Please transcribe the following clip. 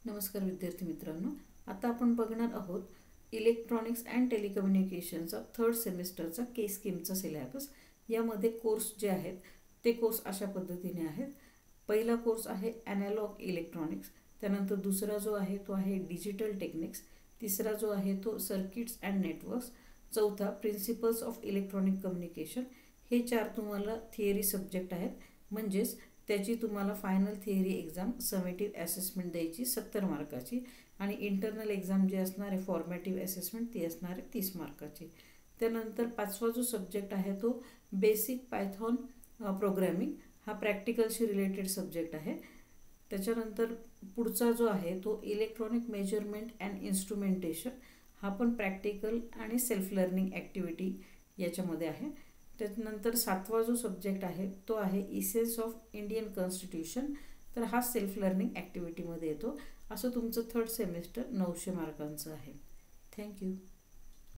नमस्कार विद्यार्थी मित्रांनो, आता आपण बघणार आहोत इलेक्ट्रॉनिक्स अँड टेलिकम्युनिकेशनचा थर्ड सेमिस्टरचा के स्कीमचा सिलेबस। यामध्ये कोर्स जे आहेत ते कोर्स अशा पद्धतीने आहेत। पहिला कोर्स आहे ॲनालॉग इलेक्ट्रॉनिक्स, त्यानंतर दुसरा जो आहे तो आहे डिजिटल टेक्निक्स, तिसरा जो आहे तो सर्किट्स अँड नेटवर्क्स, चौथा प्रिन्सिपल्स ऑफ इलेक्ट्रॉनिक कम्युनिकेशन। हे चार तुम्हाला थिअरी सब्जेक्ट आहेत, म्हणजेच त्याची तुम्हाला final theory exam summative assessment द्यायची 70 मार्काची आणि इंटरनल एक्झाम जी असणार आहे फॉर्मॅटिव्ह असेसमेंट ती असणार आहे 30 मार्काची। त्यानंतर पाचवा जो सब्जेक्ट आहे तो बेसिक पायथॉन प्रोग्रॅमिंग, हा प्रॅक्टिकलशी रिलेटेड सब्जेक्ट आहे। त्याच्यानंतर पुढचा जो आहे तो इलेक्ट्रॉनिक मेजरमेंट अँड इन्स्ट्रुमेंटेशन, हा पण प्रॅक्टिकल आणि सेल्फ लर्निंग ॲक्टिव्हिटी याच्यामध्ये आहे। त्यानंतर सातवा जो सब्जेक्ट आहे तो आहे इसेन्स ऑफ इंडियन कॉन्स्टिट्यूशन, तर हा सेल्फ लर्निंग ॲक्टिव्हिटीमध्ये येतो। असं तुमचं थर्ड सेमिस्टर 900 मार्कांचं आहे। थँक्यू।